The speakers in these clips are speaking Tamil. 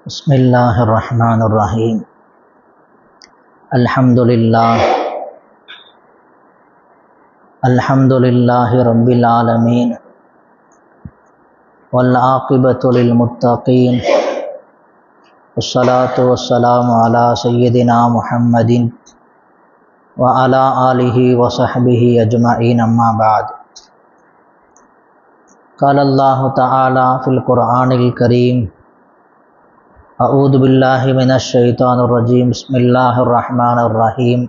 Bismillahirrahmanirrahim. Alhamdulillahi Rabbil Alameen. Wal aqibatu lil muttaqeen. Wassalatu wassalamu ala Sayyidina Muhammadin wa ala alihi wa sahbihi ajma'in, amma ba'd. Qala Allahu ta'ala fil Qur'anil Kareem. A'udhu billahi minash shaitanir rajim. Bismillahirrahmanirrahim.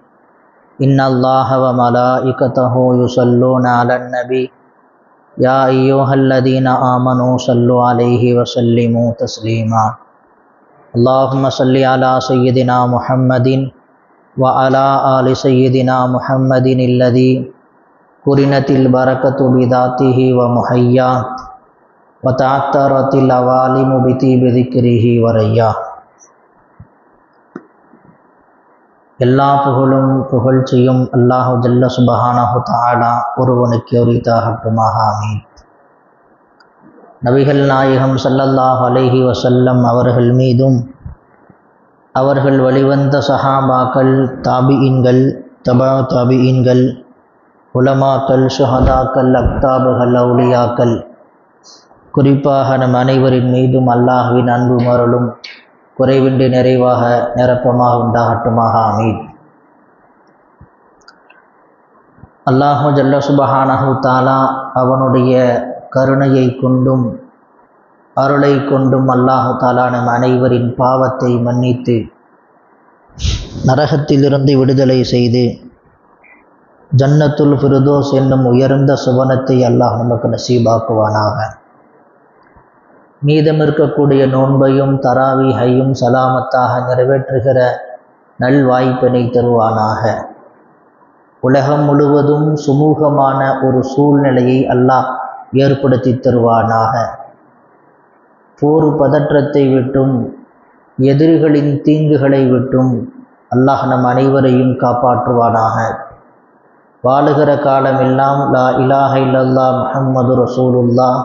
Inna Allaha wa malaikatahu yusalluna 'alan nabi. Ya ayyuhalladhina amanu sallu 'alaihi wa sallimu taslima. Allahumma salli ala sayyidina Muhammadin wa ala ali sayyidina Muhammadin alladhi kurinatil barakatu bidatihi wa muhayyat wa ta'attaratil awalimu bitibi dhikrihi wa rayya. எல்லா புகழும் புகழ்ச்சியும் அல்லாஹு ஜல்ல சுபஹானஹு தஆலா ஒருவனுக்கு உரித்தாகட்டுமாக. ஆமீன். நபிகள் நாயகம் ஸல்லல்லாஹு அலைஹி வஸல்லம் அவர்கள் மீதும் அவர்கள் வழிவந்த சஹாபாக்கள், தாபிஈன்கள், தபா தாபிஈன்கள், உலமாக்கள், ஷுஹதாக்கள், அக்தாபுகள், அவுலியாக்கள், குறிப்பாக நம் அனைவரின் மீதும் அல்லாஹ்வின் அன்பும் அருளும் குறைவின்றி நிறைவாக நிரப்பமாக உண்டாகட்டுமாக. ஆமீன். அல்லாஹு ஜல்ல சுபஹானஹு தஆலா அவனுடைய கருணையை கொண்டும் அருளை கொண்டும் அல்லாஹு தஆலா நம் அனைவரின் பாவத்தை மன்னித்து நரகத்திலிருந்து விடுதலை செய்து ஜன்னத்துல் ஃபிர்தௌஸ் என்னும் உயர்ந்த சுவனத்தை அல்லாஹ் நமக்கு நசீபாக்குவானாக. மீதம் இருக்கக்கூடிய நோன்பையும் தராவீஹையும் சலாமத்தாக நிறைவேற்றுகிற நல்வாய்ப்பினை தருவானாக. உலகம் முழுவதும் சுமூகமான ஒரு சூழ்நிலையை அல்லாஹ் ஏற்படுத்தி தருவானாக. போர் பதற்றத்தை விட்டும் எதிரிகளின் தீங்குகளை விட்டும் அல்லாஹ் நம் அனைவரையும் காப்பாற்றுவானாக. வாழுகிற காலமெல்லாம் லா இலாஹ இல்லல்லாஹ் முஹம்மது ரசூலுல்லாஹ்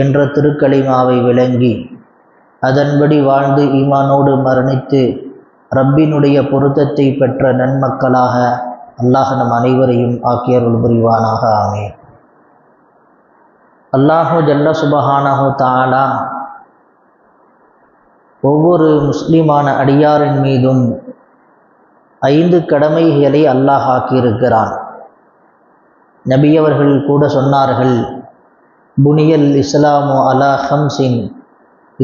என்ற திருக்கலிமாவை விளங்கி அதன்படி வாழ்ந்து ஈமானோடு மரணித்து ரப்பினுடைய பொருத்தத்தை பெற்ற நன்மக்களாக அல்லாஹ் நம் அனைவரையும் ஆக்கியருள் புரிவானாக. ஆமீன். அல்லாஹு ஜல்ல சுபஹானஹு தஆலா ஒவ்வொரு முஸ்லிமான அடியாரின் மீதும் 5 கடமைகளை அல்லாஹ் ஆக்கியிருக்கிறான். நபியவர்கள் கூட சொன்னார்கள், புனியல் இஸ்லாமு அலா ஹம்சின்,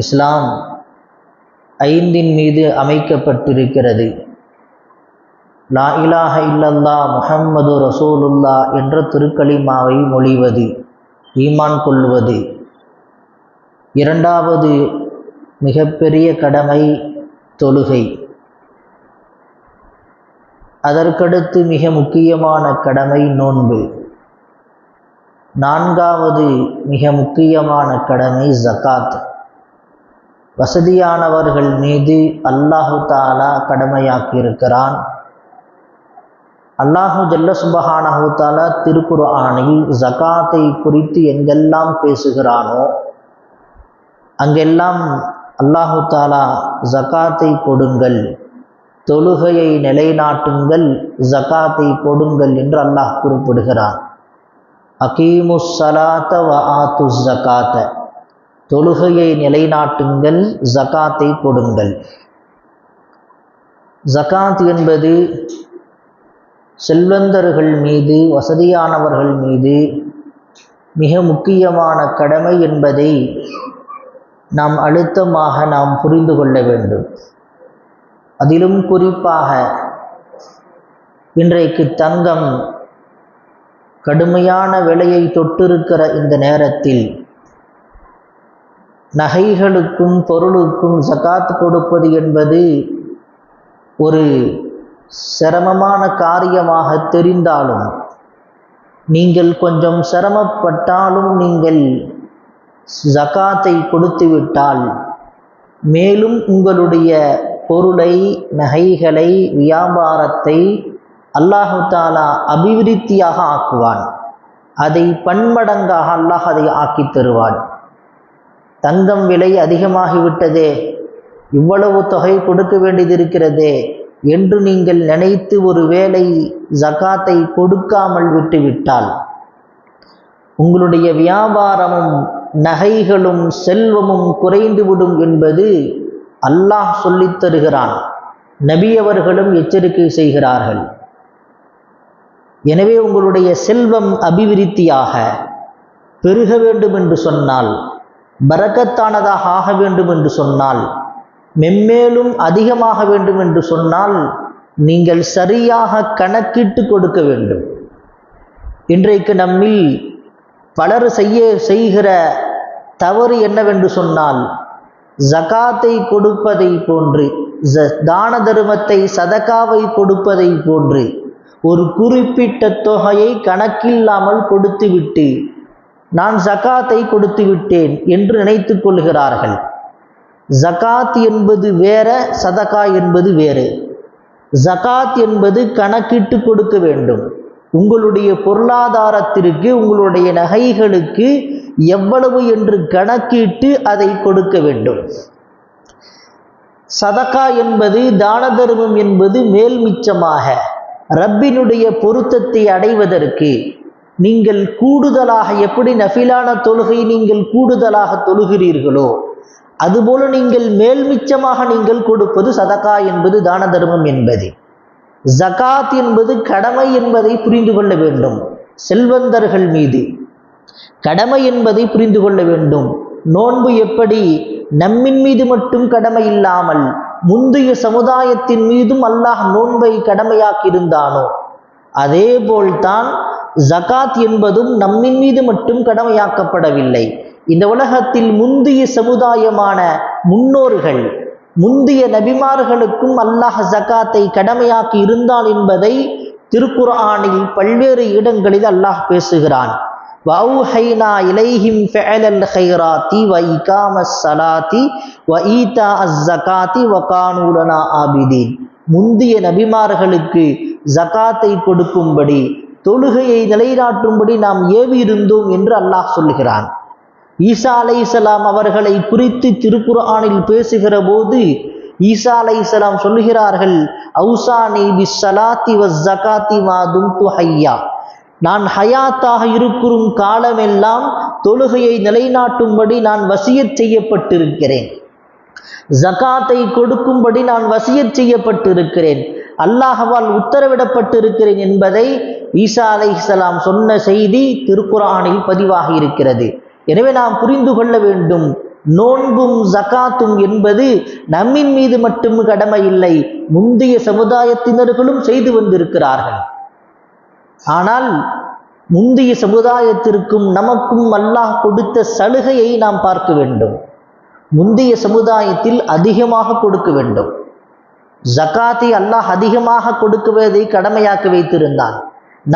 இஸ்லாம் 5 மீது அமைக்கப்பட்டிருக்கிறது. லா இலாஹ இல்லல்லாஹ் முஹம்மது ரசூலுல்லாஹ் என்ற திருக்கலிமாவை மொழிவது, ஈமான் கொள்வது. 2வது மிகப்பெரிய கடமை தொழுகை. அதற்கடுத்து மிக முக்கியமான கடமை நோன்பு. 4வது மிக முக்கியமான கடமை ஜகாத். வசதியானவர்கள் மீது அல்லாஹு தஆலா கடமையாக்கியிருக்கிறான். அல்லாஹு ஜல்ல சுபஹானஹு தஆலா திருக்குர்ஆனில் ஜகாத்தை குறித்து எங்கெல்லாம் பேசுகிறானோ அங்கெல்லாம் அல்லாஹு தஆலா ஜகாத்தை கொடுங்கள், தொழுகையை நிலைநாட்டுங்கள், ஜகாத்தை கொடுங்கள் என்று அல்லாஹ் குறிப்பிடுகிறான். அகீமுஸ் ஸலாத்த வ ஆத்துஸ் ஸகாத்த, தொழுகையை நிலைநாட்டுங்கள், ஜகாத்தை கொடுங்கள். ஜகாத் என்பது செல்வந்தர்கள் மீது, வசதியானவர்கள் மீது மிக முக்கியமான கடமை என்பதை நாம் அழுத்தமாக புரிந்து கொள்ள வேண்டும். அதிலும் குறிப்பாக இன்றைக்கு தங்கம் கடுமையான விலையை தொட்டிருக்கிற இந்த நேரத்தில் நகைகளுக்கும் பொருளுக்கும் ஜகாத் கொடுப்பது என்பது ஒரு சிரமமான காரியமாக தெரிந்தாலும், நீங்கள் கொஞ்சம் சிரமப்பட்டாலும் நீங்கள் ஜகாத்தை கொடுத்துவிட்டால் மேலும் உங்களுடைய பொருளை, நகைகளை, வியாபாரத்தை அல்லாஹு தஆலா அபிவிருத்தியாக ஆக்குவான். அதை பன்மடங்காக அல்லாஹ் அதை ஆக்கி தருவான். தங்கம் விலை அதிகமாகிவிட்டதே, இவ்வளவு தொகை கொடுக்க வேண்டியது இருக்கிறதே என்று நீங்கள் நினைத்து ஒரு வேளை ஜகாத்தை கொடுக்காமல் விட்டுவிட்டால் உங்களுடைய வியாபாரமும் நகைகளும் செல்வமும் குறைந்துவிடும் என்பது அல்லாஹ் சொல்லித் தருகிறான். நபி அவர்களும் எச்சரிக்கை செய்கிறார்கள். எனவே உங்களுடைய செல்வம் அபிவிருத்தியாக பெருக வேண்டும் என்று சொன்னால், பரக்கத்தானதாக ஆக வேண்டும் என்று சொன்னால், மென்மேலும் அதிகமாக வேண்டும் என்று சொன்னால் நீங்கள் சரியாக கணக்கிட்டு கொடுக்க வேண்டும். இன்றைக்கு நம்மில் பலர் செய்கிற தவறு என்னவென்று சொன்னால், ஜகாத்தை கொடுப்பதை போன்று, தான தர்மத்தை சதகாவை கொடுப்பதை போன்று ஒரு குறிப்பிட்ட தொகையை கணக்கில்லாமல் கொடுத்துவிட்டு நான் ஜகாத்தை கொடுத்து விட்டேன் என்று நினைத்து கொள்கிறார்கள். ஜகாத் என்பது வேற, சதகா என்பது வேறு. ஜகாத் என்பது கணக்கிட்டு கொடுக்க வேண்டும். உங்களுடைய பொருளாதாரத்திற்கு, உங்களுடைய நகைகளுக்கு எவ்வளவு என்று கணக்கிட்டு அதை கொடுக்க வேண்டும். சதகா என்பது, தான தர்மம் என்பது மேல் மிச்சமாக ரப்பினுடைய பொருத்தத்தை அடைவதற்கு நீங்கள் கூடுதலாக, எப்படி நஃபிலான தொழுகை நீங்கள் கூடுதலாக தொழுகிறீர்களோ அதுபோல நீங்கள் மேல் மிச்சமாக நீங்கள் கொடுப்பது சதகா என்பது, தான தர்மம் என்பது. ஜகாத் என்பது கடமை என்பதை புரிந்து கொள்ள வேண்டும். செல்வந்தர்கள் மீது கடமை என்பதை புரிந்து கொள்ள வேண்டும். நோன்பு எப்படி நம்மின் மீது மட்டும் கடமை இல்லாமல் முந்தைய சமுதாயத்தின் மீதும் அல்லாஹ் நோன்பை கடமையாக்கி இருந்தானோ அதே போல்தான் ஜகாத் என்பதும் நம்மின் மீது மட்டும் கடமையாக்கப்படவில்லை. இந்த உலகத்தில் முந்தைய சமுதாயமான முன்னோர்கள், முந்தைய நபிமார்களுக்கும் அல்லாஹ் ஜகாத்தை கடமையாக்கி இருந்தான் என்பதை திருக்குர்ஆனில் பல்வேறு இடங்களில் அல்லாஹ் பேசுகிறான். வஅவ்ஹைனா இலைஹிம் ஃபிஅலல் கைராத்தி வ இகாமஸ் ஸலாத்தி வ ஈதாஅஸ் ஸகாத்தி வ கானூ லனா ஆபிதீன். முந்தைய நபிமார்களுக்கு ஜகாத்தை கொடுக்கும்படி, தொழுகையை நிலைநாட்டும்படி நாம் ஏவி இருந்தோம் என்று அல்லாஹ் சொல்கிறான். ஈசா அலைஹிஸ்ஸலாம் அவர்களை குறித்து திருக்குர்ஆனில் பேசுகிற போது ஈசா அலைஹிஸ்ஸலாம் சொல்கிறார்கள், அவுசானி பிஸ் ஸலாத்தி வஸ் ஸகாத்தி மா தும்து ஹய்யா. நான் ஹயாத்தாக இருக்கும் காலமெல்லாம் தொழுகையை நிலைநாட்டும்படி நான் வசியத் செய்யப்பட்டிருக்கிறேன், ஜகாத்தை கொடுக்கும்படி நான் வசியத் செய்யப்பட்டிருக்கிறேன், அல்லாஹ்வால் உத்தரவிடப்பட்டிருக்கிறேன் என்பதை ஈசா அலைஹிஸ்ஸலாம் சொன்ன செய்தி திருக்குர்ஆனில் பதிவாகி இருக்கிறது. எனவே நாம் புரிந்து கொள்ள வேண்டும், நோன்பும் ஜகாத்தும் என்பது நம்மின் மீது மட்டும் கடமை இல்லை, முந்தைய சமுதாயத்தினர்களும் செய்து வந்திருக்கிறார்கள். ஆனால் முந்தைய சமுதாயத்திற்கும் நமக்கும் அல்லாஹ் கொடுத்த சலுகையை நாம் பார்க்க வேண்டும். முந்தைய சமுதாயத்தில் அதிகமாக கொடுக்க வேண்டும். ஜகாத்தை அல்லாஹ் அதிகமாக கொடுக்குவதை கடமையாக்க வைத்திருந்தான்.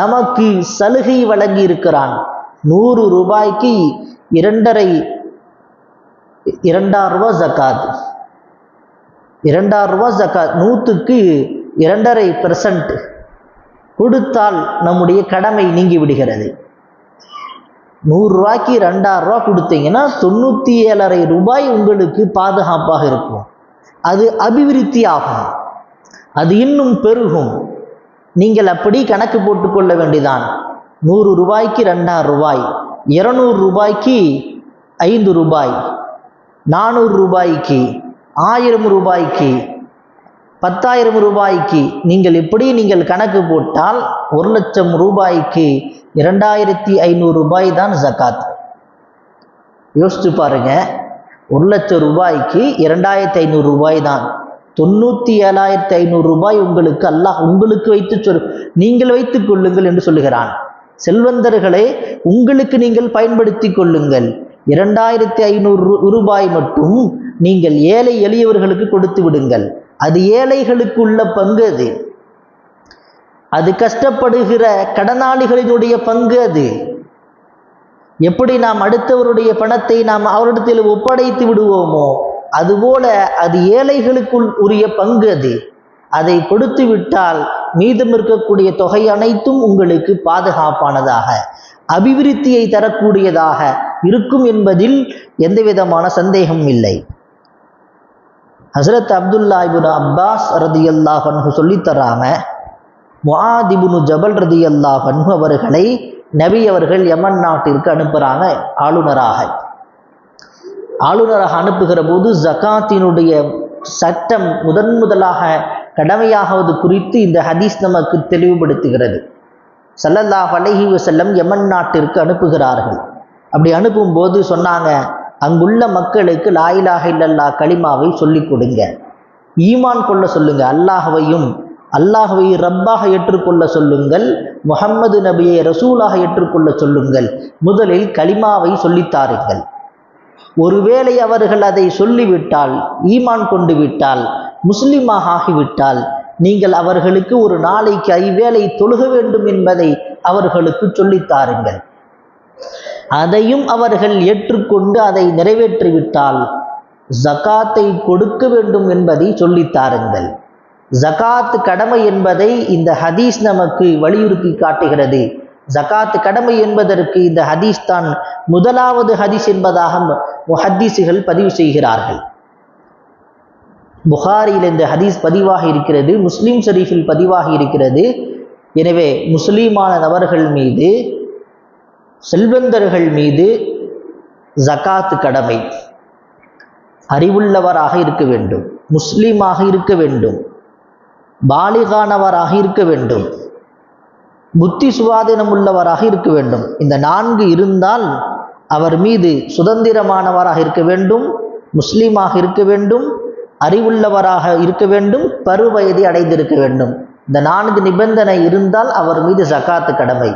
நமக்கு சலுகை வழங்கி இருக்கிறான். 100 ரூபாய்க்கு 2.5 ரூபாய் ஜகாத், 2,000 ரூபாய் ஜகாத், 100க்கு 2.5% கொடுத்தால் நம்முடைய கடமை நீங்கி விடுகிறது. 100 ரூபாய்க்கு 2,000 ரூபாய் கொடுத்தீங்கன்னா 97.5 ரூபாய் உங்களுக்கு பாதுகாப்பாக இருக்கும். அது அபிவிருத்தி ஆகும், அது இன்னும் பெருகும். நீங்கள் அப்படி கணக்கு போட்டுக்கொள்ள வேண்டியதான். 100 ரூபாய்க்கு 2,000 ரூபாய், 200 ரூபாய்க்கு 5 ரூபாய், 400 ரூபாய்க்கு, 1000 ரூபாய்க்கு, 10,000 ரூபாய்க்கு நீங்கள் எப்படி நீங்கள் கணக்கு போட்டால் 1,00,000 ரூபாய்க்கு 2,500 ரூபாய் தான் ஜகாத். யோசிச்சு பாருங்க, 1,00,000 ரூபாய்க்கு 2,500 ரூபாய் தான். 97,500 ரூபாய் உங்களுக்கு அல்லாஹ் உங்களுக்கு நீங்கள் வைத்துக் கொள்ளுங்கள் என்று சொல்லுகிறான். செல்வந்தர்களே, உங்களுக்கு நீங்கள் பயன்படுத்தி கொள்ளுங்கள். 2,500 ரூபாய் மட்டும் நீங்கள் ஏழை எளியவர்களுக்கு கொடுத்து விடுங்கள். அது ஏழைகளுக்கு உள்ள பங்கு, அது கஷ்டப்படுகிற கடனாளிகளினுடைய பங்கு. அது எப்படி நாம் அடுத்தவருடைய பணத்தை நாம் அவரிடத்தில் ஒப்படைத்து விடுவோமோ அதுபோல அது ஏழைகளுக்குள் உரிய பங்கு. அதை கொடுத்து விட்டால் மீதம் இருக்கக்கூடிய தொகை அனைத்தும் உங்களுக்கு பாதுகாப்பானதாக, அபிவிருத்தியை தரக்கூடியதாக இருக்கும் என்பதில் எந்தவிதமான சந்தேகம் இல்லை. ஹஸரத் அப்துல்லா இப்னு அப்பாஸ் ரதியல்லாஹு அன்ஹு சொல்லித் தர்றாங்க, முஆத் இப்னு ஜபல் ரதியல்லாஹு அன்ஹு அவர்களை நபி அவர்கள் யமன் நாட்டிற்கு அனுப்புகிறாங்க ஆளுநராக அனுப்புகிற போது ஜகாத்தினுடைய சட்டம் முதலாக கடமையாவது குறித்து இந்த ஹதீஸ் நமக்கு தெளிவுபடுத்துகிறது. ஸல்லல்லாஹு அலைஹி வஸல்லம் யமன் நாட்டிற்கு அனுப்புகிறார்கள். அப்படி அனுப்பும்போது சொன்னாங்க, அங்குள்ள மக்களுக்கு லா இலாஹ இல்லல்லாஹ் கலிமாவை சொல்லிக் கொடுங்க, ஈமான் கொள்ள சொல்லுங்க, அல்லாஹ்வை ரப்பாக ஏற்றுக்கொள்ள சொல்லுங்கள், முஹம்மது நபியை ரசூலாக ஏற்றுக்கொள்ள சொல்லுங்கள், முதலில் கலிமாவை சொல்லித்தாருங்கள். ஒருவேளை அவர்கள் அதை சொல்லிவிட்டால், ஈமான் கொண்டு விட்டால், முஸ்லிமாக ஆகிவிட்டால், நீங்கள் அவர்களுக்கு ஒரு நாளைக்கு 5 வேளை தொழுக வேண்டும் என்பதை அவர்களுக்கு சொல்லித்தாருங்கள். அதையும் அவர்கள் ஏற்றுக்கொண்டு அதை நிறைவேற்றிவிட்டால் ஜகாத்தை கொடுக்க வேண்டும் என்பதை சொல்லித்தாருங்கள். ஜகாத் கடமை என்பதை இந்த ஹதீஸ் நமக்கு வலியுறுத்தி காட்டுகிறது. ஜகாத் கடமை என்பதற்கு இந்த ஹதீஸ் தான் முதலாவது ஹதீஸ் என்பதாக முஹத்திஸுகள் பதிவு செய்கிறார்கள். புகாரியில் இந்த ஹதீஸ் பதிவாக இருக்கிறது, முஸ்லிம் ஷரீஃபில் பதிவாக இருக்கிறது. எனவே முஸ்லீமான நபர்கள் மீது, செல்வந்தர்கள் மீது ஜகாத் கடமை. அறிவுள்ளவராக இருக்க வேண்டும், முஸ்லீமாக இருக்க வேண்டும், பாலிகானவராக இருக்க வேண்டும், புத்தி சுவாதீனம் உள்ளவராக இருக்க வேண்டும். இந்த 4 இருந்தால் அவர் மீது சுதந்திரமானவராக இருக்க வேண்டும், முஸ்லீமாக இருக்க வேண்டும், அறிவுள்ளவராக இருக்க வேண்டும், பருவயதை அடைந்திருக்க வேண்டும். இந்த 4 நிபந்தனை இருந்தால் அவர் மீது ஜகாத்து கடமை.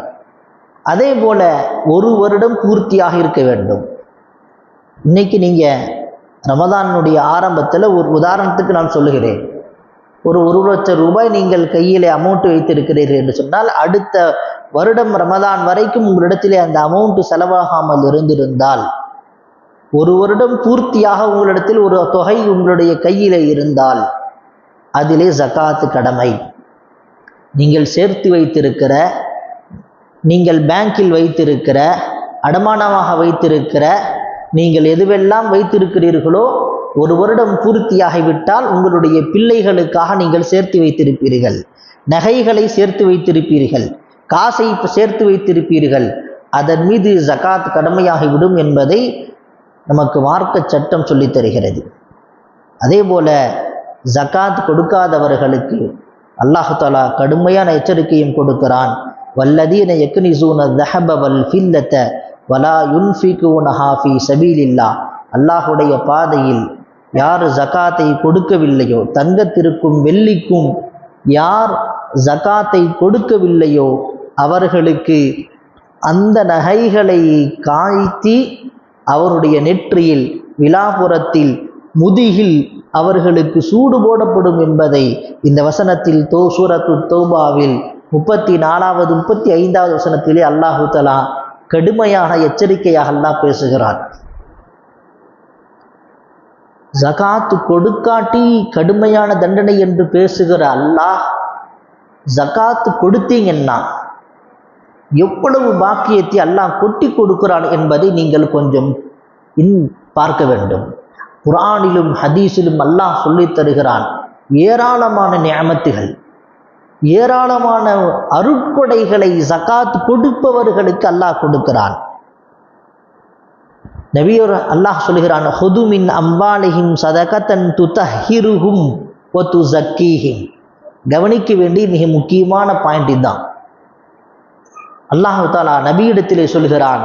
அதே போல 1 வருடம் பூர்த்தியாக இருக்க வேண்டும். இன்னைக்கு நீங்கள் ரமதானுடைய ஆரம்பத்தில் ஒரு உதாரணத்துக்கு நான் சொல்லுகிறேன், ஒரு 1 லட்சம் ரூபாய் நீங்கள் கையில் அமௌண்ட் வைத்திருக்கிறீர்கள் என்று சொன்னால், அடுத்த வருடம் ரமதான் வரைக்கும் உங்களிடத்திலே அந்த அமௌண்ட் செலவாகாமல் இருந்திருந்தால், 1 வருடம் பூர்த்தியாக உங்களிடத்தில் ஒரு தொகை உங்களுடைய கையில் இருந்தால் அதிலே ஜகாத்து கடமை. நீங்கள் சேர்த்து வைத்திருக்கிற, நீங்கள் பேங்கில் வைத்திருக்கிற, அடமானமாக வைத்திருக்கிற, நீங்கள் எதுவெல்லாம் வைத்திருக்கிறீர்களோ 1 வருடம் பூர்த்தியாகிவிட்டால் உங்களுடைய பிள்ளைகளுக்காக நீங்கள் சேர்த்து வைத்திருப்பீர்கள், நகைகளை சேர்த்து வைத்திருப்பீர்கள், காசை சேர்த்து வைத்திருப்பீர்கள், அதன் மீது ஜகாத் கடமையாகிவிடும் என்பதை நமக்கு மார்க்க சட்டம் சொல்லித் தருகிறது. அதே போல ஜகாத் கொடுக்காதவர்களுக்கு அல்லாஹ் தஆலா கடுமையான எச்சரிக்கையும் கொடுக்கிறான். வல்லதீன யக்னிஸூன ذஹப வல் ஃபில்லத வலா யுன்ஃபிகூனஹா ஃபீ ஸபீலில்லாஹ். அல்லாஹ்வுடைய பாதையில் யார் ஜகாத்தை கொடுக்கவில்லையோ, தங்கத்திற்கும் வெள்ளிக்கும் யார் ஜகாத்தை கொடுக்கவில்லையோ அவர்களுக்கு அந்த நகைகளை காய்த்தி அவருடைய நெற்றியில், விலாபுரத்தில், முதுகில் அவர்களுக்கு சூடு போடப்படும் என்பதை இந்த வசனத்தில் சூரத்து தௌபாவில் 34வது 35வது வசனத்திலே அல்லாஹு தஆலா கடுமையான எச்சரிக்கையாக அல்லாஹ் பேசுகிறார். ஜகாத் கொடுக்காட்டி கடுமையான தண்டனை என்று பேசுகிற அல்லாஹ், ஜகாத் கொடுத்தீங்கன்னா எவ்வளவு பாக்கியத்தை அல்லாஹ் கொட்டி கொடுக்கிறான் என்பதை நீங்கள் கொஞ்சம் பார்க்க வேண்டும். குர்ஆனிலும் ஹதீஸிலும் அல்லாஹ் சொல்லித் தருகிறான். ஏராளமான நிஅமத்துகள், ஏராளமான அருட்கொடைகளை ஜகாத் கொடுப்பவர்களுக்கு அல்லாஹ் கொடுக்கிறான். நபியோர் அல்லாஹ் சொல்கிறான், ஹுது மின் அம்வாலிஹிம் ஸதகத்தன் துதஹிருஹும் வ துஸக்கீஹிம். கவனிக்க வேண்டிய மிக முக்கியமான பாயிண்ட் இதுதான். அல்லாஹ் தஆலா நபியிடத்திலே சொல்கிறான்,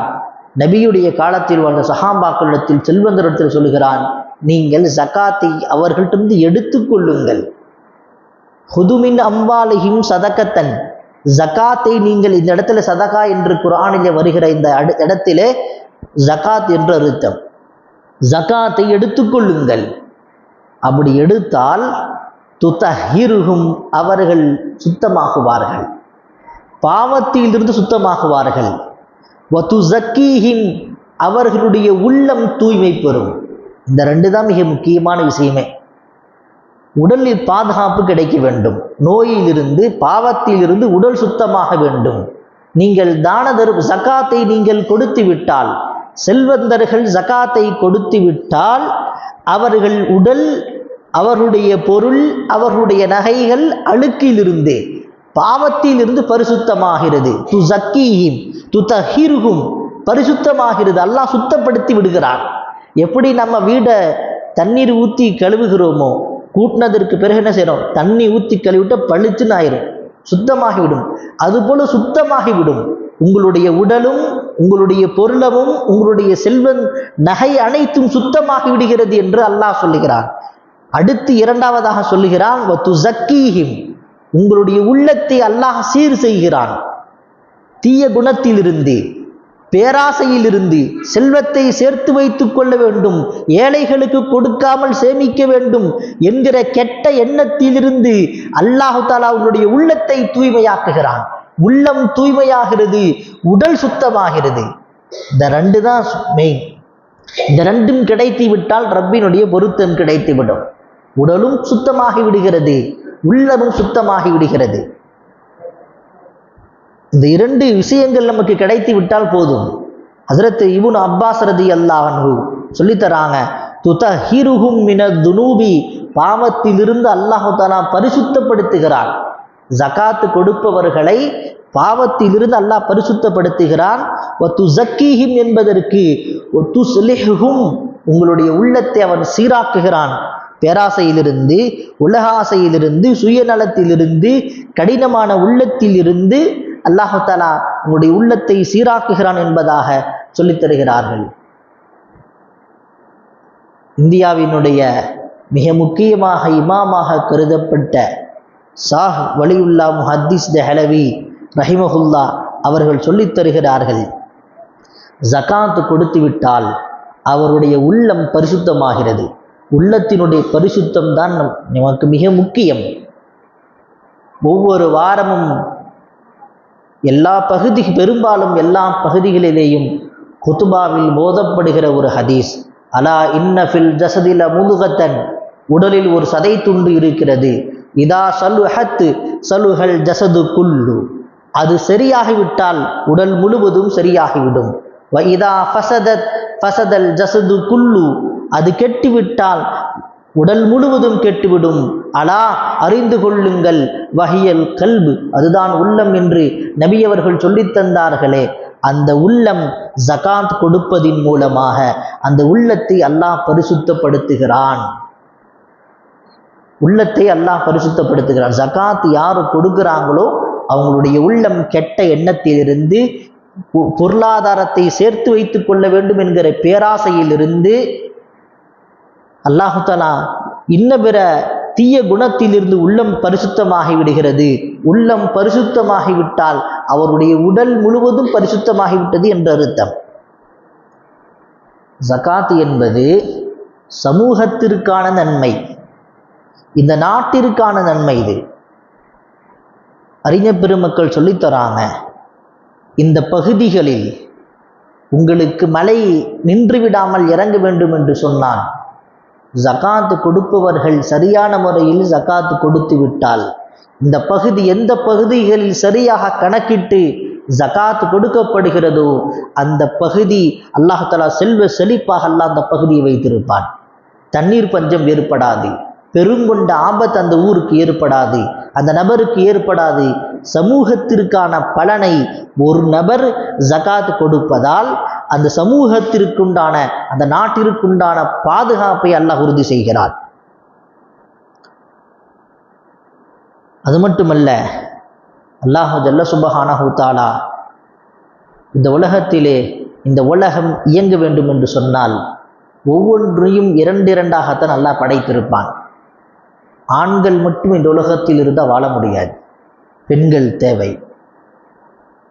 நபியுடைய காலத்தில் வாழ்ந்த சஹாபாக்களிடத்தில், செல்வந்தரிடத்தில் சொல்கிறான், நீங்கள் ஜகாத்தை அவர்கள்ட்டிருந்து எடுத்துக்கொள்ளுங்கள். ஹுது மின் அம்வாலிஹிம் ஸதகத்தன். ஜகாத்தை நீங்கள், இந்த இடத்துல சதகா என்று குர்ஆனிலே வருகிற இந்த இடத்திலே ஜகாத் என்று அர்த்தம். ஜகாத்தை எடுத்துக்கொள்ளுங்கள். அப்படி எடுத்தால் துதஹிருஹும், அவர்கள் சுத்தமாகுவார்கள், பாவத்திலிருந்து சுத்தமாகுவார்கள். வ துஸக்கீஹிம், அவர்களுடைய உள்ளம் தூய்மை பெறும். இந்த 2 தான் மிக முக்கியமான விஷயமே. உடலில் பாதுகாப்பு கிடைக்க வேண்டும், நோயிலிருந்து, பாவத்திலிருந்து உடல் சுத்தமாக வேண்டும். நீங்கள் தான தர்ம ஜகாத்தை நீங்கள் கொடுத்து விட்டால், செல்வந்தர்கள் ஜகாத்தை கொடுத்து விட்டால் அவர்கள் உடல் அவர்களுடைய பொருள், அவர்களுடைய நகைகள் அழுக்கிலிருந்து, பாவத்திலிருந்து பரிசுத்தமாகிறது. துஸக்கீஹிம் துதஹிருஹும், பரிசுத்தமாகிறது. அல்லாஹ் சுத்தப்படுத்தி விடுகிறான். எப்படி நம்ம வீடை தண்ணீர் ஊற்றி கழுவுகிறோமோ, கூட்டினதற்கு பிறகு என்ன செய்யறோம், தண்ணி ஊற்றி கழுவிட்ட பளிச்சுன்னு ஆயிரும், சுத்தமாகிவிடும். அதுபோல சுத்தமாகிவிடும் உங்களுடைய உடலும், உங்களுடைய பொருளமும், உங்களுடைய செல்வம், நகை அனைத்தும் சுத்தமாகி விடுகிறது என்று அல்லாஹ் சொல்லுகிறான். அடுத்து இரண்டாவதாக சொல்லுகிறான், வதுஸக்கீஹிம், உங்களுடைய உள்ளத்தை அல்லாஹ் சீர் செய்கிறான். தீய குணத்திலிருந்து, பேராசையிலிருந்து, செல்வத்தை சேர்த்து வைத்துக் கொள்ள வேண்டும், ஏழைகளுக்கு கொடுக்காமல் சேமிக்க வேண்டும் என்கிற கெட்ட எண்ணத்திலிருந்து அல்லாஹு தஆலா உங்களுடைய உள்ளத்தை தூய்மையாக்குகிறான். உள்ளம் தூய்மையாகிறது, உடல் சுத்தமாகிறது. இந்த ரெண்டு தான் மெயின். இந்த ரெண்டும் கிடைத்து விட்டால் ரப்பினுடைய பொருத்தம் கிடைத்து விடும். உடலும் சுத்தமாகி விடுகிறது, உள்ளமும் சுத்தமாகி விடுகிறது. இந்த இரண்டு விஷயங்கள் நமக்கு கிடைத்து விட்டால் போதும். ஹஸரத் இப்னு அப்பாஸ் ரலியல்லாஹு அன்ஹு சொல்லித்தராங்க, துதஹிருஹும் மினதுனூபி, பாவத்திலிருந்து அல்லாஹ் தஆலா பரிசுத்தப்படுத்துகிறான். ஜகாத் கொடுப்பவர்களை பாவத்திலிருந்து அல்லாஹ் பரிசுத்தப்படுத்துகிறான். வதுஸக்கீஹிம் என்பதற்கு வதுஸ்லிஹும், உங்களுடைய உள்ளத்தை அவன் சீராக்குகிறான். பேராசையிலிருந்து, உலக ஆசையிலிருந்து, சுயநலத்திலிருந்து, கடினமான உள்ளத்திலிருந்து அல்லாஹ் தஆலா உங்களுடைய உள்ளத்தை சீராக்குகிறான் என்பதாக சொல்லித் தருகிறார்கள். இந்தியாவினுடைய மிக முக்கியமாக இமாமாக கருதப்பட்ட ஷாஹ் வலியுல்லா முஹத்திஸ் தெஹ்லவி ரஹிமஹுல்லா அவர்கள் சொல்லித் தருகிறார்கள், ஜகாத் கொடுத்து விட்டால் அவருடைய உள்ளம் பரிசுத்தமாகிறது. உள்ளத்தினுடைய பரிசுத்தம் தான் நமக்கு மிக முக்கியம். ஒவ்வொரு வாரமும் பெரும்பாலும் எல்லா பகுதிகளிலேயும் குத்துபாவில் போதப்படுகிற ஒரு ஹதீஸ், அலா இன்ன ஃபில் ஜஸதில முதுகத்தன், உடலில் ஒரு சதை துண்டு இருக்கிறது. இதா சலுஹத் சலுஹல் ஜஸது குல்லு, அது சரியாகிவிட்டால் உடல் முழுவதும் சரியாகிவிடும். வ இதா ஃபஸதத் ஃபஸதல் ஜஸது குல்லு, அது கெட்டுவிட்டால் உடல் முழுவதும் கெட்டுவிடும். அலா, அறிந்து கொள்ளுங்கள், வஹியல் கல்பு, அதுதான் உள்ளம் என்று நபி அவர்கள் சொல்லித் தந்தார்களே. அந்த உள்ளம் ஜகாத் கொடுப்பதின் மூலமாக அந்த உள்ளத்தை அல்லாஹ் பரிசுத்தப்படுத்துகிறான். உள்ளத்தை அல்லாஹ் பரிசுத்தப்படுத்துகிறான். ஜகாத் யாரு கொடுக்கிறாங்களோ அவங்களுடைய உள்ளம் கெட்ட எண்ணத்திலிருந்து, பொருளாதாரத்தை சேர்த்து வைத்துக் கொள்ள வேண்டும் என்கிற பேராசையிலிருந்து, அல்லாஹு தஆலா இன்ன பிற தீய குணத்திலிருந்து உள்ளம் பரிசுத்தமாகி விடுகிறது. உள்ளம் பரிசுத்தமாகிவிட்டால் அவருடைய உடல் முழுவதும் பரிசுத்தமாகிவிட்டது என்ற அர்த்தம். ஜகாத் என்பது சமூகத்திற்கான நன்மை, இந்த நாட்டிற்கான நன்மை. இது அறிஞர் பெருமக்கள் சொல்லித்தராங்க, இந்த பகுதிகளில் உங்களுக்கு மழை நின்று விடாமல் இறங்க வேண்டும் என்று சொன்னான், ஜகாத் கொடுப்பவர்கள் சரியான முறையில் ஜகாத் கொடுத்து விட்டால், இந்த பகுதி எந்த பகுதிகளில் சரியாக கணக்கிட்டு ஜகாத் கொடுக்கப்படுகிறதோ அந்த பகுதி அல்லாஹ் தஆலா செல்வ செழிப்பாக அல்லாஹ் அந்த பகுதியை வைத்திருப்பான். தண்ணீர் பஞ்சம் ஏற்படாது, பெருங்கொண்ட ஆபத்து அந்த ஊருக்கு ஏற்படாது, அந்த நபருக்கு ஏற்படாது. சமூகத்திற்கான பலனை ஒரு நபர் ஜகாத் கொடுப்பதால் அந்த சமூகத்திற்குண்டான, அந்த நாட்டிற்குண்டான பாதுகாப்பை அல்லாஹ் உறுதி செய்கிறார். அது மட்டுமல்ல, அல்லாஹ் ஜல்ல சுப்ஹானஹு தஆலா இந்த உலகத்திலே, இந்த உலகம் இயங்க வேண்டும் என்று சொன்னால் ஒவ்வொன்றையும் இரண்டாகத்தான் அல்லாஹ் படைத்திருப்பான். ஆண்கள் மட்டும் இந்த உலகத்தில் இருந்தால் வாழ முடியாது, பெண்கள் தேவை.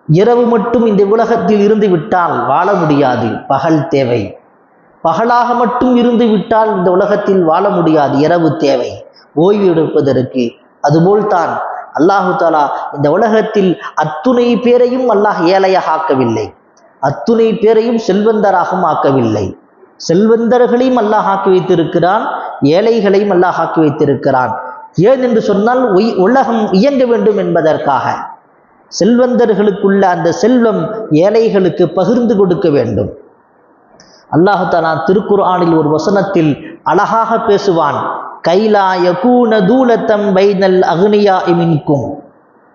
இரவு மட்டும் இந்த உலகத்தில் இருந்து விட்டால் வாழ முடியாது, பகல் தேவை. பகலாக மட்டும் இருந்து விட்டால் இந்த உலகத்தில் வாழ முடியாது, இரவு தேவை ஓய்வு எடுப்பதற்கு. அதுபோல்தான் அல்லாஹு தஆலா இந்த உலகத்தில் அத்துணை பேரையும் அல்லாஹ் ஏழையாக ஆக்கவில்லை, அத்துணை பேரையும் செல்வந்தராகவும் ஆக்கவில்லை. செல்வந்தர்களையும் அல்லாஹ் ஆக்கி வைத்திருக்கிறான், ஏழைகளையும் அல்லாஹ் ஆக்கி வைத்திருக்கிறான். ஏன் என்று சொன்னால் உலகம் இயங்க வேண்டும் என்பதற்காக. செல்வந்தர்களுக்குள்ள அந்த செல்வம் ஏழைகளுக்கு பகிர்ந்து கொடுக்க வேண்டும். அல்லாஹு தஆலா திருக்குர்ஆனில் ஒரு வசனத்தில் அழகாக பேசுவான், கைலா யகூன தூலத்தம் பைனல் அக்னியாஇ மின்கும்.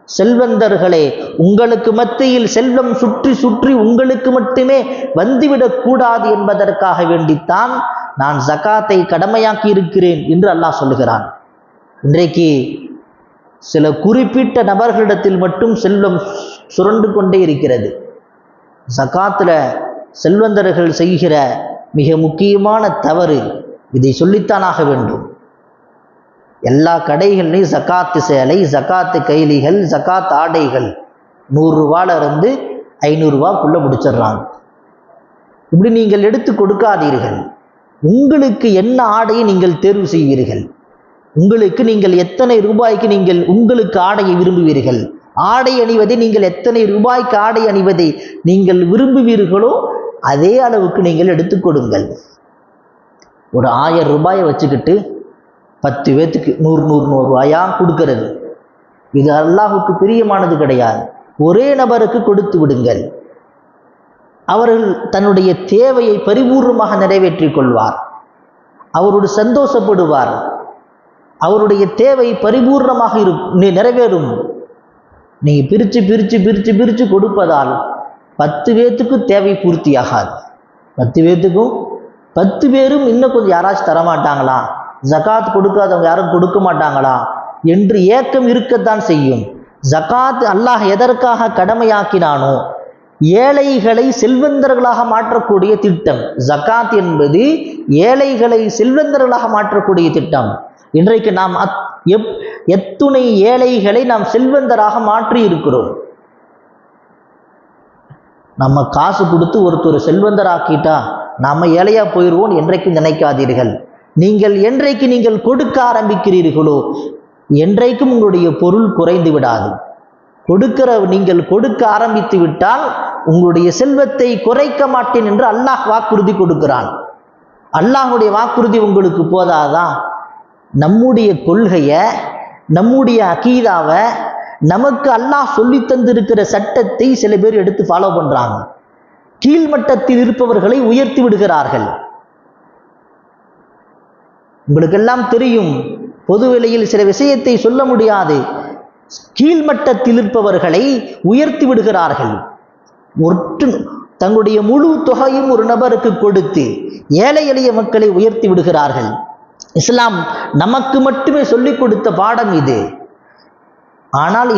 செல்வந்தர்களே, உங்களுக்கு மத்தியில் செல்வம் சுற்றி சுற்றி உங்களுக்கு மட்டுமே வந்துவிடக் கூடாது என்பதற்காக வேண்டித்தான் நான் ஜகாத்தை கடமையாக்கி இருக்கிறேன் என்று அல்லாஹ் சொல்லுகிறான். இன்றைக்கு சில குறிப்பிட்ட நபர்களிடத்தில் மட்டும் செல்வம் சுரண்டு கொண்டே இருக்கிறது. ஜகாத்துல செல்வந்தர்கள் செய்கிற மிக முக்கியமான தவறு, இதை சொல்லித்தானாக வேண்டும். எல்லா கடைகள்லையும் ஜகாத்து சேலை, ஜகாத்து கைலிகள், ஜகாத் ஆடைகள் 100 ரூபாயிலிருந்து 500 ரூபாய்க்குள்ள முடிச்சிடுறாங்க. இப்படி நீங்கள் எடுத்து கொடுக்காதீர்கள். உங்களுக்கு என்ன ஆடையை நீங்கள் தேர்வு செய்வீர்கள்? உங்களுக்கு நீங்கள் எத்தனை ரூபாய்க்கு நீங்கள் உங்களுக்கு ஆடையை விரும்புவீர்கள்? ஆடை அணிவதை நீங்கள் எத்தனை ரூபாய்க்கு ஆடை அணிவதை நீங்கள் விரும்புவீர்களோ அதே அளவுக்கு நீங்கள் எடுத்து கொடுங்கள். ஒரு 1000 ரூபாயை வச்சுக்கிட்டு 10 பேத்துக்கு 100 ரூபாயா கொடுக்கிறது, இது அல்லாஹுக்கு பிரியமானது கிடையாது. ஒரே நபருக்கு கொடுத்து விடுங்கள். அவர்கள் தன்னுடைய தேவையை பரிபூர்ணமாக நிறைவேற்றிக் கொள்வார். அவரோடு சந்தோஷப்படுவார். அவருடைய தேவை பரிபூர்ணமாக நிறைவேறும். நீங்க பிரிச்சு பிரிச்சு பிரிச்சு பிரிச்சு கொடுப்பதால் 10 பேத்துக்கு தேவை பூர்த்தியாகாது. 10 பேத்துக்கும் 10 பேரும் இன்னும் கொஞ்சம் யாராச்சும் தரமாட்டாங்களா, ஜகாத் கொடுக்காதவங்க யாரும் கொடுக்க மாட்டாங்களா என்று ஏக்கம் இருக்கத்தான் செய்யும். ஜகாத் அல்லாஹ் எதற்காக கடமையாக்கினானோ, ஏழைகளை செல்வந்தர்களாக மாற்றக்கூடிய திட்டம். ஜகாத் என்பது ஏழைகளை செல்வந்தர்களாக மாற்றக்கூடிய திட்டம். இன்றைக்கு நாம் எத்துணை ஏழைகளை நாம் செல்வந்தராக மாற்றி இருக்கிறோம். நம்ம காசு கொடுத்து ஒருத்தர் செல்வந்தராக்கிட்டா நாம ஏழையா போயிடுவோம் என்றைக்கும் நினைக்காதீர்கள். நீங்கள் என்றைக்கு நீங்கள் கொடுக்க ஆரம்பிக்கிறீர்களோ என்றைக்கும் உங்களுடைய பொருள் குறைந்து விடாது. நீங்கள் கொடுக்க ஆரம்பித்து விட்டால் உங்களுடைய செல்வத்தை குறைக்க மாட்டேன் என்று அல்லாஹ் வாக்குறுதி கொடுக்கிறான். அல்லாஹுடைய வாக்குறுதி உங்களுக்கு போதாதான்? நம்முடைய கொள்கையை, நம்முடைய அகீதாவை, நமக்கு அல்லாஹ் சொல்லி தந்திருக்கிற சட்டத்தை சில பேர் எடுத்து ஃபாலோ பண்றாங்க. கீழ்மட்டத்தில் இருப்பவர்களை உயர்த்தி விடுகிறார்கள். உங்களுக்கெல்லாம் தெரியும், பொதுவெளியில் சில விஷயத்தை சொல்ல முடியாது. கீழ்மட்டத்தில் இருப்பவர்களை உயர்த்தி விடுகிறார்கள். தங்களுடைய முழு தொகையும் ஒரு நபருக்கு கொடுத்து ஏழை எளிய மக்களை உயர்த்தி விடுகிறார்கள். இஸ்லாம் நமக்கு மட்டுமே சொல்லிக் கொடுத்த பாடம் இது. ஆனால்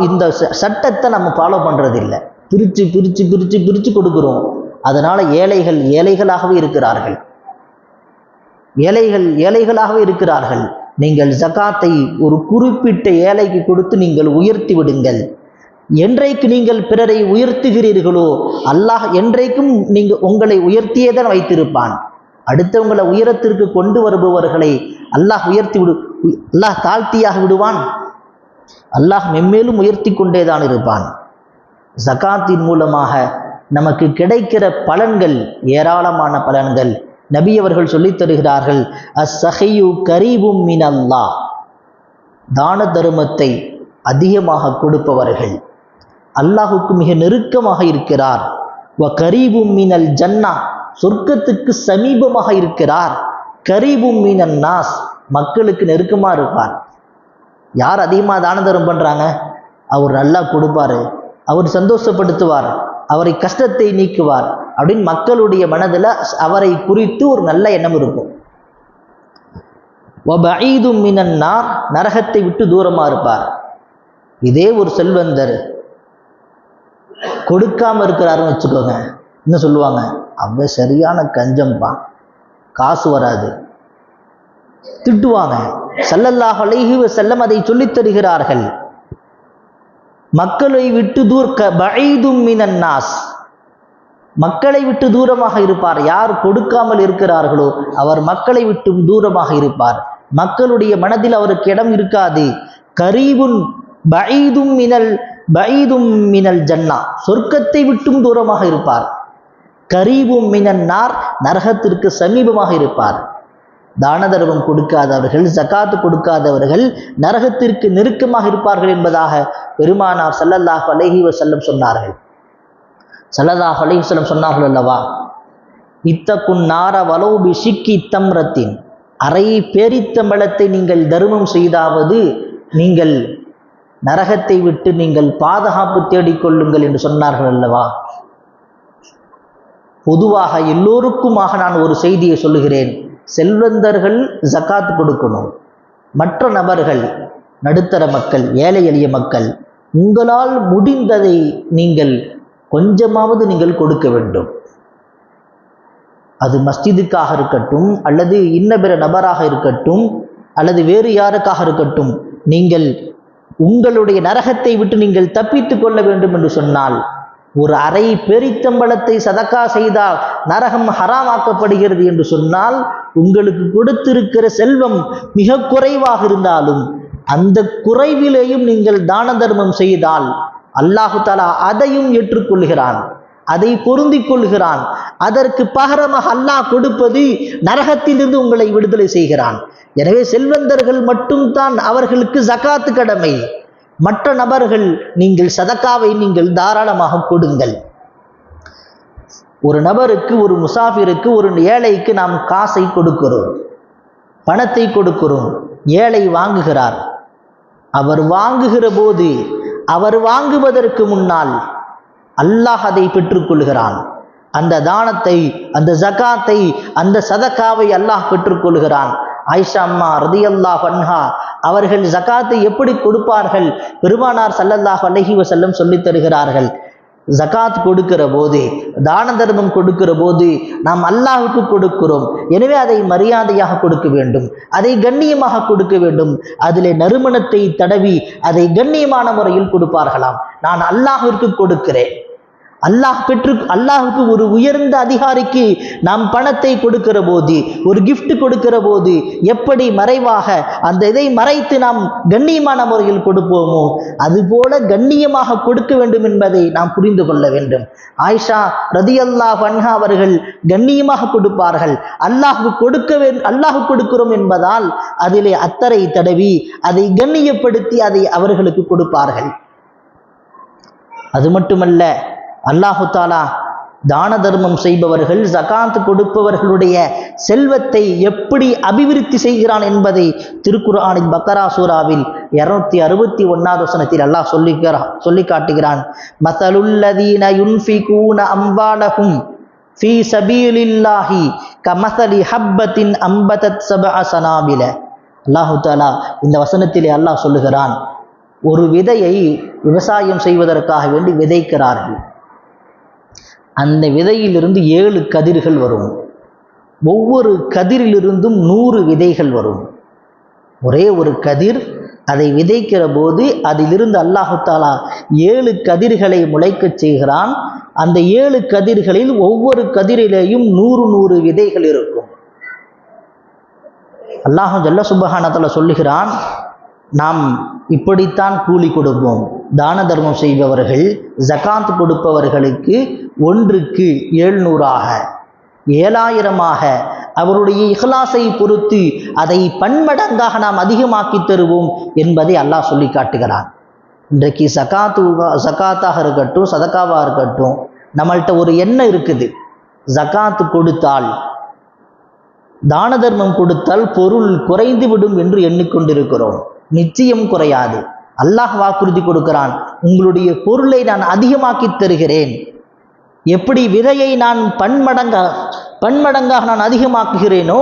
இந்த சட்டத்தை நம்ம ஃபாலோ பண்றதில்லை. பிரிச்சு பிரிச்சு பிரிச்சு பிரிச்சு கொடுக்கிறோம். அதனால ஏழைகளாகவே இருக்கிறார்கள். ஏழைகளாகவே இருக்கிறார்கள். நீங்கள் ஜகாத்தை ஒரு குறிப்பிட்ட ஏழைக்கு கொடுத்து நீங்கள் உயர்த்தி விடுங்கள். என்றைக்கு நீங்கள் பிறரை உயர்த்துகிறீர்களோ அல்லாஹ் என்றைக்கும் உங்களை உயர்த்தியேதான் வைத்திருப்பான். அடுத்தவங்களை உயரத்திற்கு கொண்டு வருபவர்களை அல்லாஹ் அல்லாஹ் தாழ்த்தியாக விடுவான். அல்லாஹ் மென்மேலும் உயர்த்தி கொண்டேதான் இருப்பான். ஜகாத்தின் மூலமாக நமக்கு கிடைக்கிற பலன்கள் ஏராளமான பலன்கள். நபி அவர்கள் சொல்லித் தருகிறார்கள், அஸ்ஸஹியு கரீபும் மினல்லாஹ். தான தர்மத்தை அதிகமாக கொடுப்பவர்கள் அல்லாஹுக்கு மிக நெருக்கமாக இருக்கிறார். வ கரீபும் மினல் ஜன்னா, சொர்க்கத்துக்கு சமீபமாக இருக்கிறார். கரீபும் மினன் நாஸ், மக்களுக்கு நெருக்கமாக இருப்பார். யார் அதிகமாக தான தர்மம் பண்றாங்க, அவர் நல்லா கொடுப்பாரு, அவர் சந்தோஷப்படுத்துவார், அவரை கஷ்டத்தை நீக்குவார் அப்படின்னு மக்களுடைய மனதில் அவரை குறித்து ஒரு நல்ல எண்ணம் இருக்கும். வபஈதும் மினன் நார், நரகத்தை விட்டு தூரமா இருப்பார். இதே ஒரு செல்வந்தர் கொடுக்காம இருக்கிறாருன்னு வச்சுக்கோங்க, என்ன சொல்லுவாங்க, அவ சரியான கஞ்சம்பா, காசு வராது, திட்டுவாங்க. ஸல்லல்லாஹு அலைஹி வஸல்லம் அதை சொல்லித் தருகிறார்கள். மக்களை விட்டு பஈதும் மினன் நாஸ், மக்களை விட்டு தூரமாக இருப்பார். யார் கொடுக்காமல் இருக்கிறார்களோ அவர் மக்களை விட்டு தூரமாக இருப்பார். மக்களுடைய மனதில் அவருக்கு இடம் இருக்காது. கரீபுன் பஈதும் மினல் ஜன்னா, சொர்க்கத்தை விட்டும் தூரமாக இருப்பார். கரீபும் மினன் நார், நரகத்திற்கு சமீபமாக இருப்பார். தான தர்மம் கொடுக்காதவர்கள், ஜகாத்து கொடுக்காதவர்கள் நரகத்திற்கு நெருக்கமாக இருப்பார்கள் என்பதாக பெருமானார் ஸல்லல்லாஹு அலைஹி வஸல்லம் சொன்னார்கள். ஸல்லல்லாஹு அலைஹி வஸல்லம் சொன்னார்கள் அல்லவா, இத்தகுன் நார வலௌ பிஷிக்கி தம்ரத்தின், அரை பேரித்தம்பழத்தை நீங்கள் தர்மம் செய்தாவது நீங்கள் நரகத்தை விட்டு நீங்கள் பாதுகாப்பு தேடிக்கொள்ளுங்கள் என்று சொன்னார்கள் அல்லவா? பொதுவாக எல்லோருக்குமாக நான் ஒரு செய்தியை சொல்லுகிறேன். செல்வந்தர்கள் ஜகாத் கொடுக்கணும். மற்ற நபர்கள், நடுத்தர மக்கள், ஏழை எளிய மக்கள், உங்களால் முடிந்ததை நீங்கள் கொஞ்சமாவது நீங்கள் கொடுக்க வேண்டும். அது மஸ்ஜிதுக்காக இருக்கட்டும், அல்லது இன்ன பிற நபராக இருக்கட்டும், அல்லது வேறு யாருக்காக இருக்கட்டும். நீங்கள் உங்களுடைய நரகத்தை விட்டு நீங்கள் தப்பித்து கொள்ள வேண்டும் என்று சொன்னால் ஒரு அரை பேரித்தம்பழத்தை சதக்கா செய்தால் நரகம் ஹராமாக்கப்படுகிறது என்று சொன்னால், உங்களுக்கு கொடுத்திருக்கிற செல்வம் மிக குறைவாக இருந்தாலும் அந்த குறைவிலேயும் நீங்கள் தான தர்மம் செய்தால் அல்லாஹு தஆலா அதையும் ஏற்றுக்கொள்கிறான், அதை பொருந்திக் கொள்கிறான். அதற்கு பகரமாக அல்லாஹ் கொடுப்பது நரகத்திலிருந்து உங்களை விடுதலை செய்கிறான். எனவே செல்வந்தர்கள் மட்டும்தான் அவர்களுக்கு ஜகாத்து கடமை. மற்ற நபர்கள் நீங்கள் சதக்காவை நீங்கள் தாராளமாக கொடுங்கள். ஒரு நபருக்கு, ஒரு முசாஃபிருக்கு, ஒரு ஏழைக்கு நாம் காசை கொடுக்கிறோம், பணத்தை கொடுக்கிறோம். ஏழை வாங்குகிறார். அவர் வாங்குகிற போது, அவர் வாங்குவதற்கு முன்னால் அல்லாஹ் அதை பெற்றுக்கொள்கிறான். அந்த தானத்தை, அந்த ஜகாத்தை, அந்த சதக்காவை அல்லாஹ் பெற்றுக்கொள்கிறான். ஆயிஷா அம்மா ரலியல்லாஹு அன்ஹா அவர்கள் ஜகாத்தை எப்படி கொடுப்பார்கள்? பெருமானார் ஸல்லல்லாஹு அலைஹி வஸல்லம் சொல்லித் தருகிறார்கள். ஜகாத் கொடுக்கிற போது, தான தர்மம் கொடுக்கிற போது நாம் அல்லாஹ்வுக்கு கொடுக்கிறோம். எனவே அதை மரியாதையாக கொடுக்க வேண்டும், அதை கண்ணியமாக கொடுக்க வேண்டும். அதிலே நறுமணத்தை தடவி அதை கண்ணியமான முறையில் கொடுப்பார்களாம். நான் அல்லாஹ்விற்கு கொடுக்கிறேன். அல்லாஹ்வுக்கு ஒரு உயர்ந்த அதிகாரிக்கு நாம் பணத்தை கொடுக்கிற போது, ஒரு கிஃப்ட் கொடுக்கிற போது எப்படி மறைவாக அந்த இதை மறைத்து நாம் கண்ணியமான முறையில் கொடுப்போமோ அதுபோல கண்ணியமாக கொடுக்க வேண்டும் என்பதை நாம் புரிந்து கொள்ள வேண்டும். ஆயிஷா ரலியல்லாஹு அன்ஹா அவர்கள் கண்ணியமாக கொடுப்பார்கள். அல்லாஹ் கொடுக்கிறோம் என்பதால் அதிலே அத்தரை தடவி அதை கண்ணியப்படுத்தி அதை அவர்களுக்கு கொடுப்பார்கள். அது மட்டுமல்ல, அல்லாஹு தஆலா தான தர்மம் செய்பவர்கள், ஜகாத் கொடுப்பவர்களுடைய செல்வத்தை எப்படி அபிவிருத்தி செய்கிறான் என்பதை திருக்குர்ஆனின் பக்கரா சூராவில் 261வது வசனத்தில் அல்லாஹ் சொல்லி காட்டுகிறான். மஸலுல்லதீன யுன்ஃபிகூன அம்வாலஹும் ஃபீ சபீலில்லாஹி கமஸலி ஹப்பத்தின் அம்பதத் சபஅ சனாபில. அல்லாஹு தஆலா இந்த வசனத்திலே அல்லாஹ் சொல்லுகிறான், ஒரு விதையை விவசாயம் செய்வதற்காக வேண்டி விதைக்கிறார்கள். அந்த விதையிலிருந்து 7 கதிர்கள் வரும். ஒவ்வொரு கதிரிலிருந்தும் 100 விதைகள் வரும். ஒரே ஒரு கதிர், அதை விதைக்கிற போது அதிலிருந்து அல்லாஹு தஆலா 7 கதிர்களை முளைக்கச் செய்கிறான். அந்த 7 கதிர்களில் ஒவ்வொரு கதிரிலேயும் 100 விதைகள் இருக்கும். அல்லாஹ் ஜல்ல சுப்ஹானஹு வ தஆலா சொல்லுகிறான், நாம் இப்படித்தான் கூலி கொடுப்போம். தான தர்மம் செய்பவர்கள், ஜகாத் கொடுப்பவர்களுக்கு ஒன்றுக்கு 700ஆக 7000ஆக அவருடைய இஹ்லாஸை பொறுத்து அதை பன்மடங்காக நாம் அதிகமாக்கி தருவோம் என்பதை அல்லாஹ் சொல்லி காட்டுகிறான். இன்றைக்கு ஜகாத்தாக இருக்கட்டும், சதக்காவாக இருக்கட்டும், நம்மள்கிட்ட ஒரு எண்ணம் இருக்குது. ஜகாத் கொடுத்தால், தான தர்மம் கொடுத்தால் பொருள் குறைந்து விடும் என்று எண்ணிக்கொண்டிருக்கிறோம். நிச்சயம் குறையாது. அல்லாஹ் வாக்குறுதி கொடுக்கிறான், உங்களுடைய பொருளை நான் அதிகமாக்கி தருகிறேன். எப்படி விதையை நான் பன்மடங்காக நான் அதிகமாக்குகிறேனோ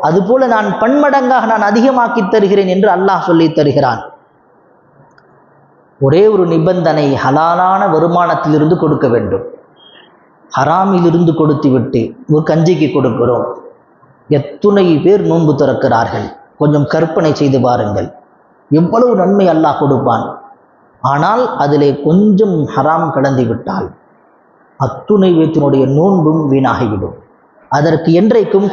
அதுபோல நான் பன்மடங்காக நான் அதிகமாக்கி தருகிறேன் என்று அல்லாஹ் சொல்லி தருகிறான். ஒரே ஒரு நிபந்தனை, ஹலாலான வருமானத்திலிருந்து கொடுக்க வேண்டும். ஹராமிலிருந்து கொடுத்து விட்டு ஒரு கஞ்சிக்கு கொடுக்கிறோம். எத்துணை பேர் நோன்பு திறக்கிறார்கள். கொஞ்சம் கற்பனை செய்து பாருங்கள், எவ்வளவு நன்மை அல்லாஹ் கொடுப்பான். ஆனால் அதிலே கொஞ்சம் ஹராம் கடந்து விட்டால் அத்துணை பேத்தினுடைய நோன்பும் வீணாகிவிடும். அதற்கு என்றைக்கும்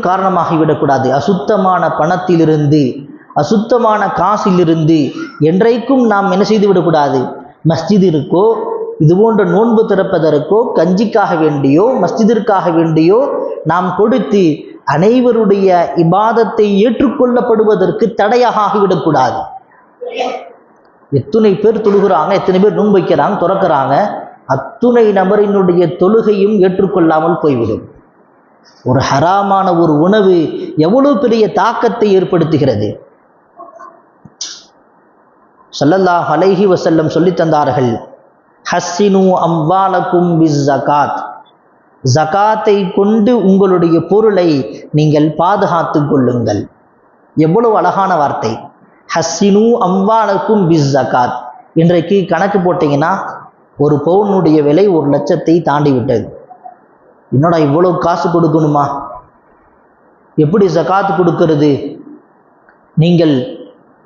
காரணமாகிவிடக்கூடாது. அசுத்தமான பணத்திலிருந்து, அசுத்தமான காசிலிருந்து என்றைக்கும் நாம் என்ன செய்து விடக்கூடாது. மஸ்ஜிதிற்கோ இது போன்ற நோன்பு திறப்பதற்கோ, கஞ்சிக்காக வேண்டியோ, மஸ்ஜிதிற்காக வேண்டியோ நாம் கொடுத்து அனைவருடைய இபாதத்தை ஏற்றுக்கொள்ளப்படுவதற்கு தடையாக ஆகிவிடக்கூடாது. எத்தனை பேர் தொழுகிறாங்க, எத்தனை பேர் நோன்பு வைக்கிறாங்க, துறக்கிறாங்க, அத்துணை நபரினுடைய தொழுகையும் ஏற்றுக்கொள்ளாமல் போய்விடும். ஒரு ஹராமான ஒரு உணவு எவ்வளவு பெரிய தாக்கத்தை ஏற்படுத்துகிறது. ஸல்லல்லாஹு அலைஹி வஸல்லம் சொல்லி தந்தார்கள், ஹஸ்ஸினு அம்வாலக்கும் பிஸ்ஸகாத், ஜகாத்தை கொண்டு உங்களுடைய பொருளை நீங்கள் பாதுகாத்து கொள்ளுங்கள். எவ்வளவு அழகான வார்த்தை, ஹஸ்ஸினு அம்வாலக்கும் பிஸ்ஸகாத். இன்றைக்கு கணக்கு போட்டிங்கன்னா ஒரு பவுனுடைய விலை 1,00,000 தாண்டி விட்டது. என்னடா இவ்வளவு காசு கொடுக்கணுமா, எப்படி ஜகாத் கொடுக்கிறது? நீங்கள்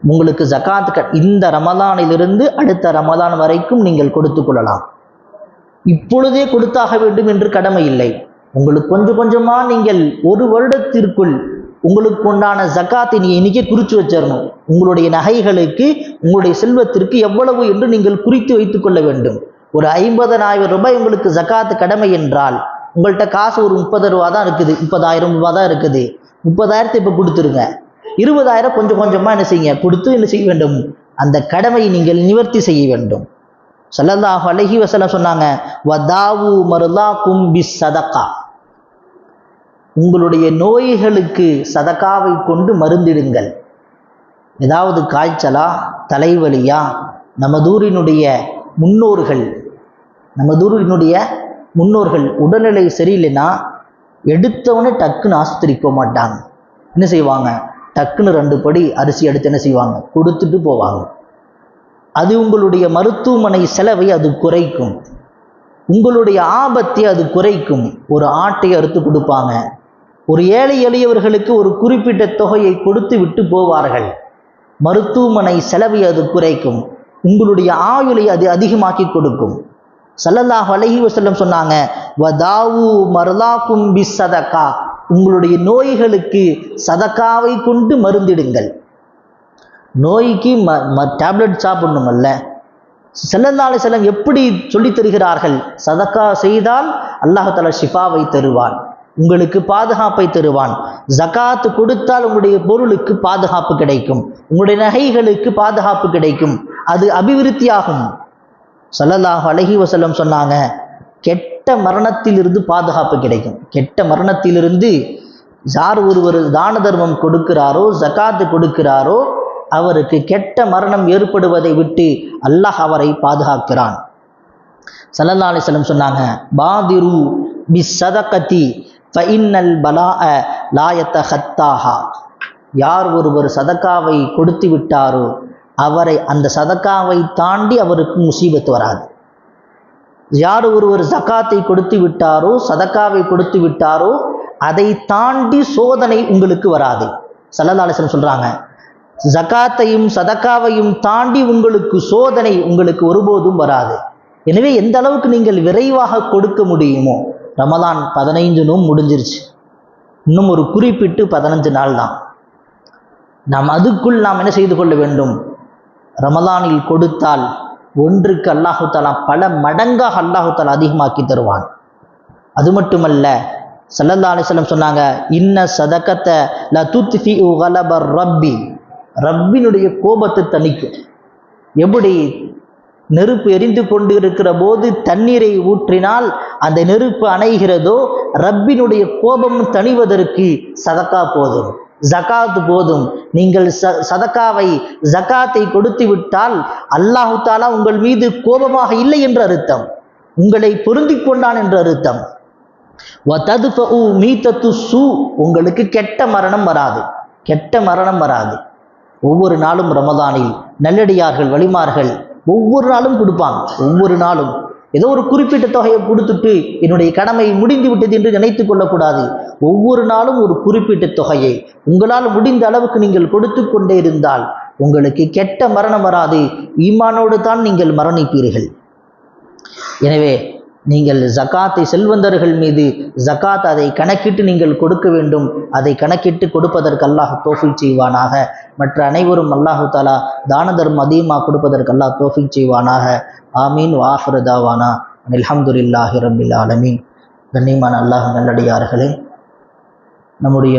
உங்களுக்கு ஜகாத் இந்த ரமலானிலிருந்து அடுத்த ரமலான் வரைக்கும் நீங்கள் கொடுத்து கொள்ளலாம். இப்பொழுதே கொடுத்தாக வேண்டும் என்று கடமை இல்லை. உங்களுக்கு கொஞ்சம் கொஞ்சமாக நீங்கள் ஒரு வருடத்திற்குள் உங்களுக்கு உண்டான ஜகாத்தை நீ இன்னைக்கே குறித்து வச்சிடணும். உங்களுடைய நகைகளுக்கு உங்களுடைய செல்வத்திற்கு எவ்வளவு என்று நீங்கள் குறித்து வைத்துக் கொள்ள வேண்டும். ஒரு 50,000 ரூபாய் உங்களுக்கு ஜகாத்து கடமை என்றால் உங்கள்கிட்ட காசு ஒரு 30 ரூபா தான் இருக்குது, 30,000 ரூபாய் தான் இருக்குது. 30,000 இப்போ கொடுத்துருங்க. 20,000 கொஞ்சம் கொஞ்சமாக என்ன செய்யுங்க, கொடுத்து என்ன செய்ய வேண்டும், அந்த கடமையை நீங்கள் நிவர்த்தி செய்ய வேண்டும். ஸல்லல்லாஹு அலைஹி வஸல்லம் சொன்னாங்க, வதாவு மர்லாக்கும் பிஸ்ஸதகா, உங்களுடைய நோய்களுக்கு சதகாவை கொண்டு மருந்திடுங்கள். ஏதாவது காய்ச்சலா, தலைவலியா, நமதூரினுடைய முன்னோர்கள் உடல்நிலை சரியில்லைன்னா எடுத்தவொடனே டக்குன்னு ஆஸ்பத்திரிக்கு போக மாட்டாங்க. என்ன செய்வாங்க, டக்குன்னு 2 படி அரிசி எடுத்து என்ன செய்வாங்க, கொடுத்துட்டு போவாங்க. அது உங்களுடைய மருத்துவமனை செலவை அது குறைக்கும், உங்களுடைய ஆபத்தை அது குறைக்கும். ஒரு ஆட்டை அறுத்து கொடுப்பாங்க, ஒரு ஏழை எளியவர்களுக்கு ஒரு குறிப்பிட்ட தொகையை கொடுத்து விட்டு போவார்கள். மருத்துவமனை செலவை அது குறைக்கும், உங்களுடைய ஆயுளை அது அதிகமாக்கி கொடுக்கும். ஸல்லல்லாஹு அலைஹி வஸல்லம் சொன்னாங்க, வதாவு மர்லாக்கும் பிஸ்ஸதகா, உங்களுடைய நோய்களுக்கு சதகாவை கொண்டு மருந்திடுங்கள். நோய்க்கு டேப்லெட் சாப்பிடணுமல்ல. ஸல்லல்லாஹு அலைஹி வஸல்லம் எப்படி சொல்லி தருகிறார்கள், சதகா செய்தால் அல்லாஹ் தஆலா ஷிஃபாவை தருவான், உங்களுக்கு பாதுகாப்பை தருவான். ஜகாத்து கொடுத்தால் உங்களுடைய பொருளுக்கு பாதுகாப்பு கிடைக்கும், உங்களுடைய நகைகளுக்கு பாதுகாப்பு கிடைக்கும், அது அபிவிருத்தியாகும். ஸல்லல்லாஹு அலைஹி வஸல்லம் சொன்னாங்க, கெட்ட மரணத்திலிருந்து பாதுகாப்பு கிடைக்கும். கெட்ட மரணத்திலிருந்து யார் ஒருவர் தான தர்மம் கொடுக்கிறாரோ, ஜகாத்து கொடுக்கிறாரோ, அவருக்கு கெட்ட மரணம் ஏற்படுவதை விட்டு அல்லாஹ் அவரை பாதுகாக்கிறான். ஸல்லல்லாஹு அலைஹி வஸல்லம் சொன்னாங்க, பாதிரு பிஸ்ஸதகதி ஃபஇன்னல் பலாஅ லா யதஹத்தாஹா, யார் ஒருவர் சதகாவை கொடுத்து விட்டாரோ அவரை அந்த சதகாவை தாண்டி அவருக்கு முசீபத் வராது. யார் ஒருவர் ஜகாத்தை கொடுத்து விட்டாரோ, சதகாவை கொடுத்து விட்டாரோ, அதை தாண்டி சோதனை உங்களுக்கு வராது. ஸல்லல்லாஹு அலைஹி வஸல்லம் சொல்றாங்க, ஜகாத்தையும் சதகாவையும் தாண்டி உங்களுக்கு சோதனை உங்களுக்கு ஒருபோதும் வராது. எனவே எந்த அளவுக்கு நீங்கள் விரைவாக கொடுக்க முடியுமோ, ரமலான் 15 நோன்பு முடிஞ்சிருச்சு, இன்னும் ஒரு குறிப்பிட்டு 15 நாள் தான். நாம் அதுக்குள் நாம் என்ன செய்து கொள்ள வேண்டும், ரமலானில் கொடுத்தால் ஒன்றுக்கு அல்லாஹு தஆலா பல மடங்காக அல்லாஹு தஆலா அதிகமாக்கி தருவான். அது மட்டுமல்ல, ஸல்லல்லாஹு அலைஹி வஸல்லம் சொன்னாங்க, இன்ன சதகத ல துத்ஃபிஉ கலபர் ரப்பி, ரப்பினுடைய கோபத்தை தணிக்கும். எப்படி நெருப்பு எரிந்து கொண்டு இருக்கிற போது தண்ணீரை ஊற்றினால் அந்த நெருப்பு அணைகிறதோ, ரப்பினுடைய கோபம் தணிவதற்கு சதகா போதும், ஜகாத் போதும். நீங்கள் சதகாவை ஜகாத்தை கொடுத்து விட்டால் அல்லாஹு தஆலா உங்கள் மீது கோபமாக இல்லை என்று அர்த்தம், உங்களை பொருந்தி கொண்டான் என்று அர்த்தம். வதத்ஃபஉ மீதத்து சூ, உங்களுக்கு கெட்ட மரணம் வராது, கெட்ட மரணம் வராது. ஒவ்வொரு நாளும் ரமதானில் நல்லடியார்கள் வலிமார்கள் ஒவ்வொரு நாளும் கொடுப்பாங்க. ஒவ்வொரு நாளும் ஏதோ ஒரு குறிப்பிட்ட தொகையை கொடுத்துட்டு என்னுடைய கடமை முடிந்து விட்டது என்று நினைத்து கொள்ளக்கூடாது. ஒவ்வொரு நாளும் ஒரு குறிப்பிட்ட தொகையை உங்களால் முடிந்த அளவுக்கு நீங்கள் கொடுத்து கொண்டே இருந்தால் உங்களுக்கு கெட்ட மரணம் வராது, ஈமானோடு தான் நீங்கள் மரணிப்பீர்கள். எனவே நீங்கள் ஜகாத்தை செல்வந்தர்கள் மீது ஜகாத் அதை கணக்கிட்டு நீங்கள் கொடுக்க வேண்டும். அதை கணக்கிட்டு கொடுப்பதற்கு அல்லாஹ் தௌஃபீக் செய்வானாக. மற்ற அனைவரும் அல்லாஹு தஆலா தான தர்மம் அதிகமாக கொடுப்பதற்கு அல்லாஹ் தௌஃபீக் செய்வானாக. ஆமீன். வாஹிரு தாவானா அல்ஹம்துலில்லாஹி ரப்பில் ஆலமீன். கண்ணியமான அல்லாஹ் நல்லடியார்களே, நம்முடைய